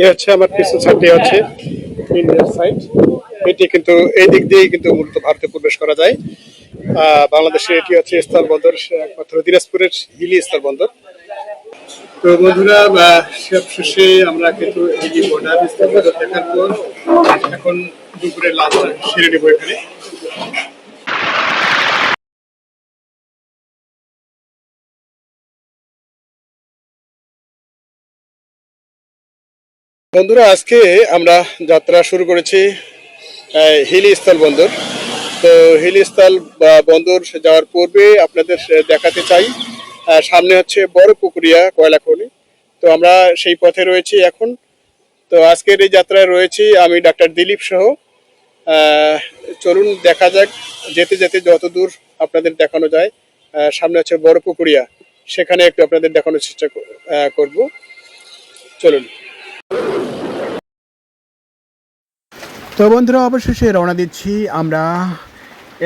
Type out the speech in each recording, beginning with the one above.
এ হচ্ছে আমার পিছন সাইডে হচ্ছে ইন্ডিয়ার সাইড। এটি কিন্তু এই দিক দিয়ে কিন্তু মূলত ভারতে প্রবেশ করা যায়। বাংলাদেশে এটি হচ্ছে স্থল বন্দর, একমাত্র দিনাজপুরের হিলি স্থল বন্দর। তো বন্ধুরা, সবশেষে আমরা কিন্তু হিলি বর্ডার স্থল বন্দর দেখার পর এখন দুপুরে লাঞ্চ সেরে নেবো এখানে। বন্ধুরা, আজকে আমরা যাত্রা শুরু করেছি হিলি স্থল বন্দর। তো হিলি স্থল বন্দর যাওয়ার পূর্বে আপনাদের দেখাতে চাই, সামনে হচ্ছে বড় পুকুরিয়া কয়লা খনি। তো আমরা সেই পথে রয়েছি এখন। তো আজকের এই যাত্রায় রয়েছি আমি ডাক্তার দিলীপ সহ। চলুন দেখা যাক, যেতে যেতে যত দূর আপনাদের দেখানো যায়। সামনে হচ্ছে বড় পুকুরিয়া, সেখানে একটু আপনাদের দেখানোর চেষ্টা করব। চলুন। তো বন্ধুরা, অবশেষে রওনা দিচ্ছি আমরা।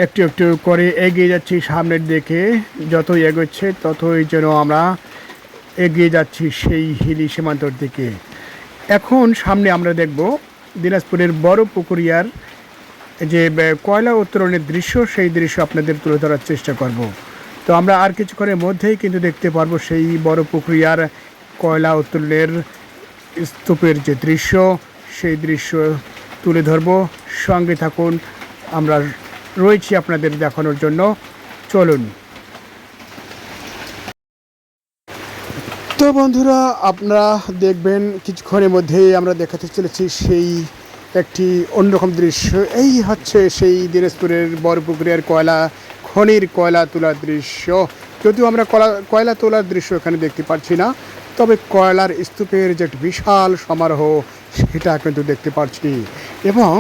একটু একটু করে এগিয়ে যাচ্ছি সামনের দিকে। যতই এগোচ্ছে ততই যেন আমরা এগিয়ে যাচ্ছি সেই হিলি সীমান্তর দিকে। এখন সামনে আমরা দেখব দিনাজপুরের বড় পুকুরিয়ার যে কয়লা উত্তোলনের দৃশ্য, সেই দৃশ্য আপনাদের তুলে ধরার চেষ্টা করব। তো আমরা আর কিছুক্ষণের মধ্যেই কিন্তু দেখতে পারবো সেই বড় পুকুরিয়ার কয়লা উত্তোলনের স্তূপের যে দৃশ্য, সেই দৃশ্য তুলে ধরব। সঙ্গে থাকুন, আমরা রয়েছি আপনাদের দেখানোর জন্য। চলুন। তো বন্ধুরা, আপনারা দেখবেন কিছুক্ষণের মধ্যেই আমরা দেখাতে চলেছি সেই একটি অন্যরকম দৃশ্য। এই হচ্ছে সেই দিনাজপুরের বড়পুকুরিয়ার কয়লা খনির কয়লা তোলার দৃশ্য। যদিও আমরা কয়লা তোলার দৃশ্য এখানে দেখতে পাচ্ছি না, তবে কয়লার স্তূপের যে বিশাল সমারোহ সেটা কিন্তু দেখতে পাচ্ছি। এবং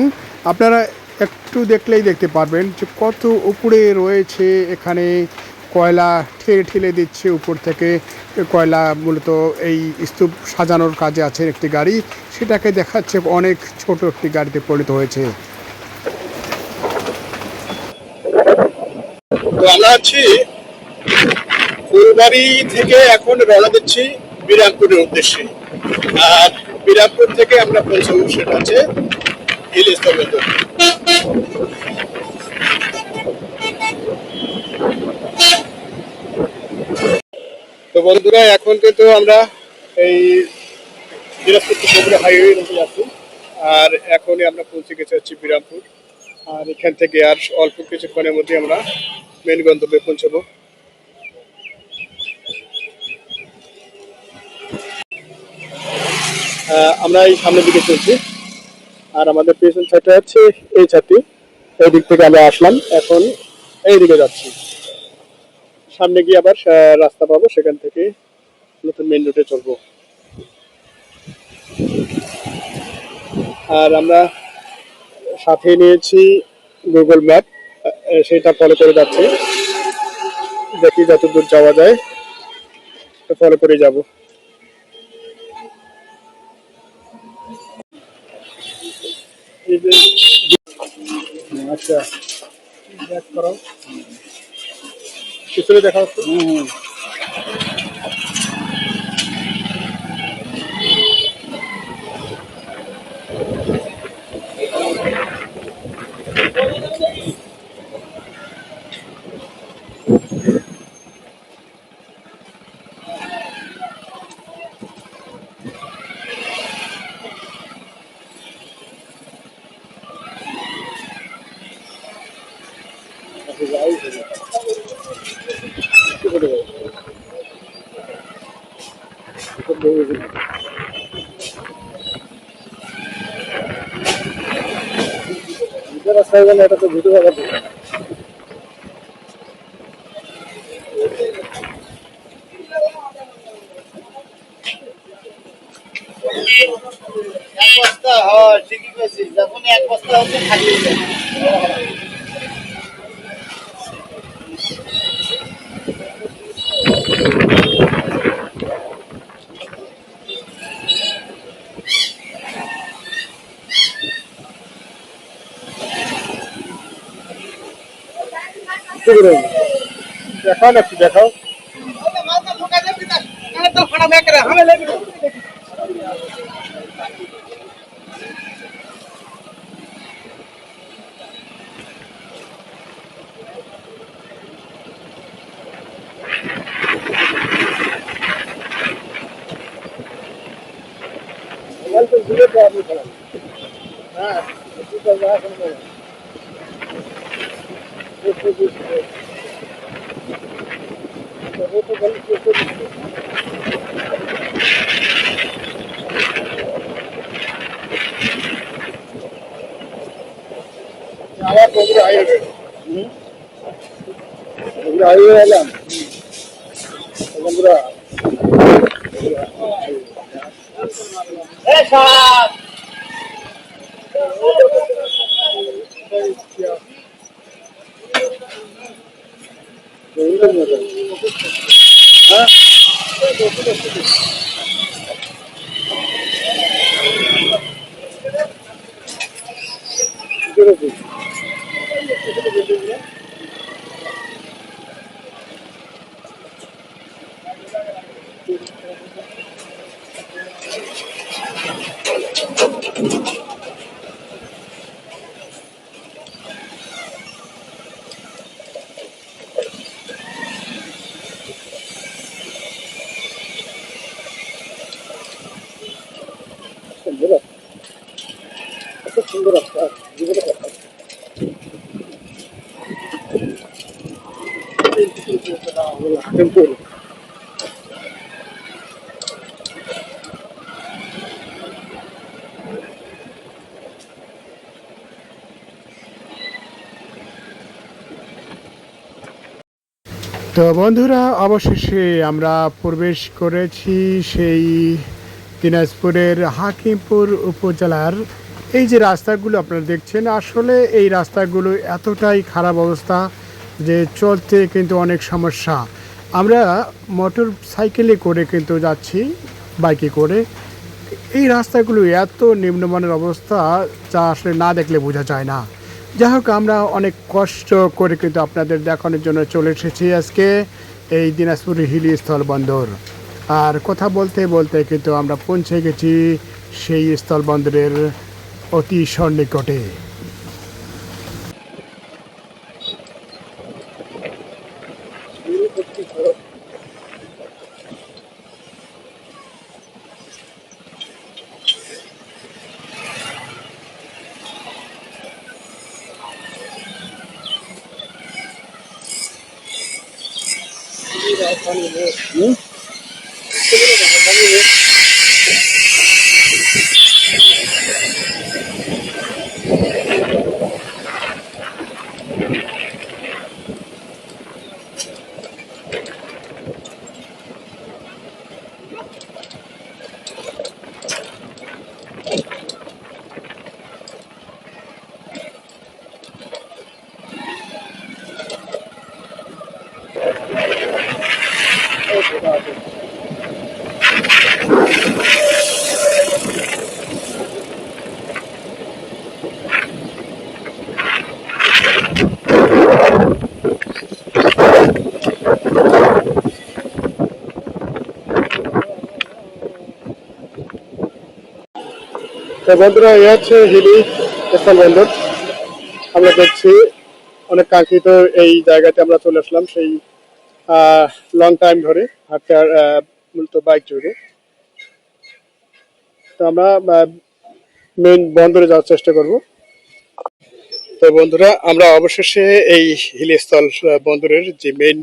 আপনারা একটু দেখলেই দেখতে পারবেন যে কত উপরে রয়েছে এখানে কয়লা ঠেলে ঠেলে দিচ্ছে উপর থেকে। কয়লা মূলত এই স্তূপ সাজানোর কাজে আছে একটি গাড়ি, সেটাকে দেখাচ্ছে অনেক ছোট একটি গাড়িতে পরিণত হয়েছে। তো আমরা আছি ফুলবাড়ি থেকে, এখন রওনা দিচ্ছি বিরামপুরের উদ্দেশ্যে। আর বিরামপুর থেকে আমরা পৌঁছাবো সেটা হচ্ছে হিলি স্থল বন্দর। তো বন্ধুরা, এখন কিন্তু আমরা এই দিনাজপুর থেকে হাইওয়ে রোডে যাচ্ছি। আর এখনই আমরা পৌঁছে গেছি হচ্ছে বিরামপুর। আর এখান থেকে আর অল্প কিছুক্ষণের মধ্যে আমরা মেন গন্তব্যে পৌঁছাবো। আমরা এই সামনের দিকে চলছি, আর আমাদের পেছন সাইডটা হচ্ছে এই ছাদটি। এই দিক থেকে আমরা আসলাম, এখন এই দিকে যাচ্ছি। সামনে গিয়ে আবার রাস্তা পাবো, সেখান থেকে নতুন মেন রুটে চলবো। আর আমরা সাথে নিয়েছি গুগল ম্যাপ, সেটা ফলো করে যাচ্ছি। দেখি যত দূর যাওয়া যায় ফলো করে যাব। আচ্ছা, ব্যাক করো, পিছনে দেখা হচ্ছে। রাস্তায় গেলে এটা তো ভিডিও বানাতে এক বস্তা হয়, ঠিকই কইছিস। যখন এক বস্তা হচ্ছে খালি দেখাও না, একটু দেখাও। তো বন্ধুরা, অবশেষে আমরা প্রবেশ করেছি সেই দিনাজপুরের হাকিমপুর উপজেলার এই যে রাস্তাগুলো আপনারা দেখছেন, আসলে এই রাস্তাগুলো এতটাই খারাপ অবস্থা যে চলতে কিন্তু অনেক সমস্যা। আমরা মোটর সাইকেলে করে কিন্তু যাচ্ছি, বাইকে করে। এই রাস্তাগুলো এত নিম্নমানের অবস্থা যা আসলে না দেখলে বোঝা যায় না। যাই হোক, আমরা অনেক কষ্ট করে কিন্তু আপনাদের দেখানোর জন্য চলে এসেছি আজকে এই দিনাজপুর হিলি স্থলবন্দর। আর কথা বলতে বলতে কিন্তু আমরা পৌঁছে গেছি সেই স্থলবন্দরের অতি সন্নিকটে। তো বন্ধুরা, এ হচ্ছে হিলি স্থলবন্দর। আমরা দেখছি অনেক কাঙ্ক্ষিত এই জায়গাতে আমরা চলে আসলাম সেই লং টাইম ধরে হাঁটতে, মূলত বাইক জুড়ে। তো আমরা মেইন বন্দরে যাওয়ার চেষ্টা করব। তো বন্ধুরা, আমরা অবশেষে এই হিলি স্থল বন্দরের যে মেইন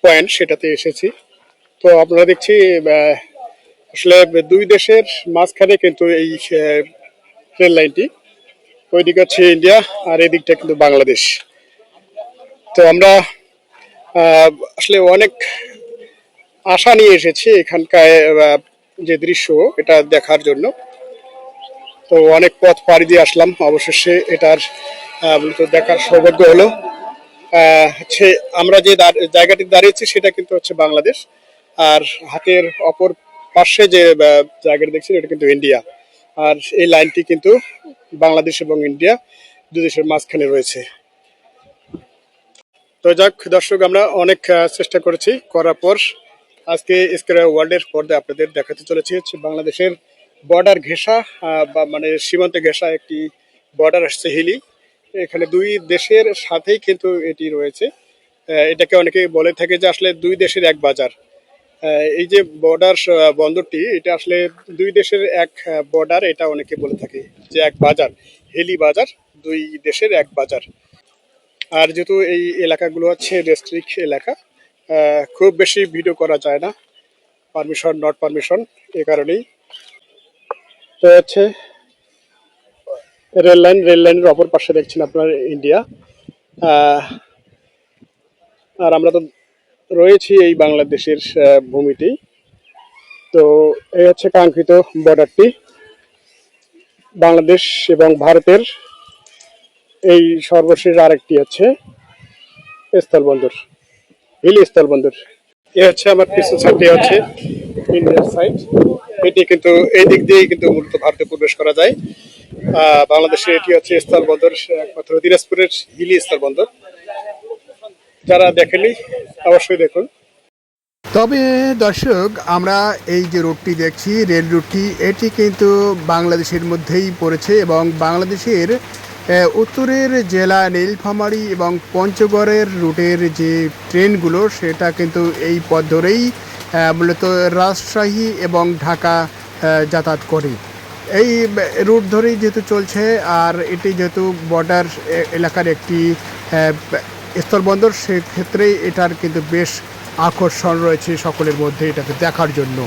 পয়েন্ট সেটাতে এসেছি। তো আপনারা দেখছি আসলে দুই দেশের মাঝখানে কিন্তু এই ট্রেন লাইনটি। ওইদিকে হচ্ছে ইন্ডিয়া আর এদিকটা কিন্তু বাংলাদেশ। তো আমরা আসলে অনেক আশা নিয়ে এসেছি এখানকার যে দৃশ্য এটা দেখার জন্য। তো অনেক পথ পাড়ি দিয়ে আসলাম, অবশেষে এটার মূলত দেখার সৌভাগ্য হলো। হচ্ছে আমরা যে জায়গাটি দাঁড়িয়েছি সেটা কিন্তু হচ্ছে বাংলাদেশ, আর হাতের অপর পাশে যে জায়গাটি দেখছি এটা কিন্তু ইন্ডিয়া। আর এই লাইনটি কিন্তু বাংলাদেশ এবং ইন্ডিয়া দুই দেশের মাঝখানে রয়েছে। তো যাক দর্শক, আমরা অনেক চেষ্টা করার পর আজকে স্কয়ার ওয়ার্ল্ডের পর্দায় আপনাদের দেখাতে চলেছি হচ্ছে বাংলাদেশের বর্ডার ঘেঁষা বা মানে সীমান্তে ঘেঁষা একটি বর্ডার আসছে হিলি। এখানে দুই দেশের সাথেই কিন্তু এটি রয়েছে। এটাকে অনেকে বলে থাকে যে আসলে দুই দেশের এক বাজার। এই যে বর্ডার বন্দরটি, এটা আসলে দুই দেশের এক বর্ডার, এটা অনেকে বলে থাকে যে এক বাজার, হিলি বাজার, দুই দেশের এক বাজার। আর যেহেতু এই এলাকাগুলো হচ্ছে রেস্ট্রিক্ট এলাকা, খুব বেশি ভিডিও করা যায় না, পারমিশন নট পারমিশন, এ কারণেই। তো হচ্ছে রেল লাইনের অপর পাশে দেখছেন আপনার ইন্ডিয়া। আর আমরা তো রয়েছি এই বাংলাদেশের ভূমিতেই। তো এই হচ্ছে কাঙ্ক্ষিত বর্ডারটি, বাংলাদেশ এবং ভারতের। এই সর্বশেষ আরেকটি হচ্ছে স্থলবন্দর, হিলি স্থলবন্দর। এ হচ্ছে আমার পিছন সাইডে হচ্ছে ইন্ডিয়ার সাইড। এটি কিন্তু এই দিক দিয়েই কিন্তু মূলত ভারতে প্রবেশ করা যায়। বাংলাদেশে এটি হচ্ছে স্থলবন্দর, একমাত্র দিনাজপুরের হিলি স্থলবন্দর। যারা দেখেনি অবশ্যই দেখুন। তবে দর্শক, আমরা এই যে রুটটি দেখছি, রেল রুটটি, এটি কিন্তু বাংলাদেশের মধ্যেই পড়েছে এবং বাংলাদেশের উত্তরের জেলা নীলফামারী এবং পঞ্চগড়ের রুটের যে ট্রেনগুলো, সেটা কিন্তু এই পথ ধরেই মূলত রাজশাহী এবং ঢাকা যাতায়াত করে। এই রুট ধরেই যেহেতু চলছে, আর এটি যেহেতু বর্ডার এলাকার একটি স্থলবন্দর, সেক্ষেত্রে এটার কিন্তু বেশ আকর্ষণ রয়েছে সকলের মধ্যে এটাকে দেখার জন্য।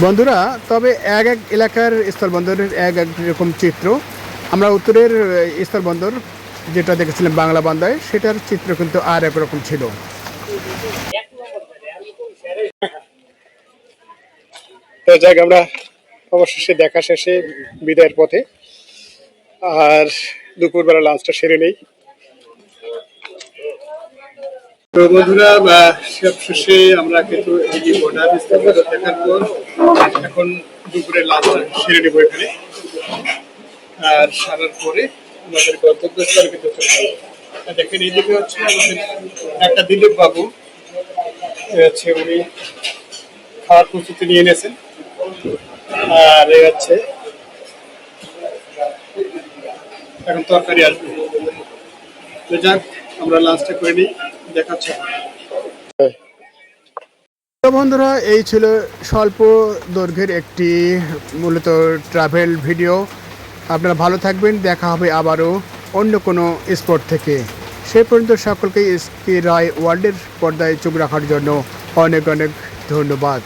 বন্ধুরা, তবে এক এক এলাকার স্থলবন্দরের এক এক রকম চিত্র। আমরা উত্তরের স্থলবন্দর যেটা দেখেছিলাম বাংলা বান্দায়, সেটার চিত্র কিন্তু আর একরকম ছিল। তো যাক, আমরা অবশেষে দেখা শেষে বিদায়ের পথে। আর দুপুরবেলা লাঞ্চটা সেরে নেই। তো বন্ধুরা, সবশেষে আমরা কিন্তু এই যে বর্ডার দেখার পর এখন দুপুরে লাঞ্চ সেরে নেবো এখানে। আর সারার পরে আমাদের গন্তব্যস্থলে কিন্তু চলে যাবো। দেখেন এইদিকে হচ্ছে আমাদের একটা দিলীপ বাবু হচ্ছে, উনি খাওয়ার প্রস্তুতি নিয়ে নিয়েছেন। আর এই হচ্ছে এখন তরকারি আসবে। তো যাক, আমরা লাঞ্চটা করে নিই, দেখাচ্ছে। তো বন্ধুরা, এই ছিল স্বল্প দৈর্ঘ্যের একটি মূলত ট্রাভেল ভিডিও। আপনারা ভালো থাকবেন, দেখা হবে আবারও অন্য কোনো স্পট থেকে। সে পর্যন্ত সকলকে এসকে রায় ওয়ার্ল্ডের পর্দায় চোখ রাখার জন্য অনেক অনেক ধন্যবাদ।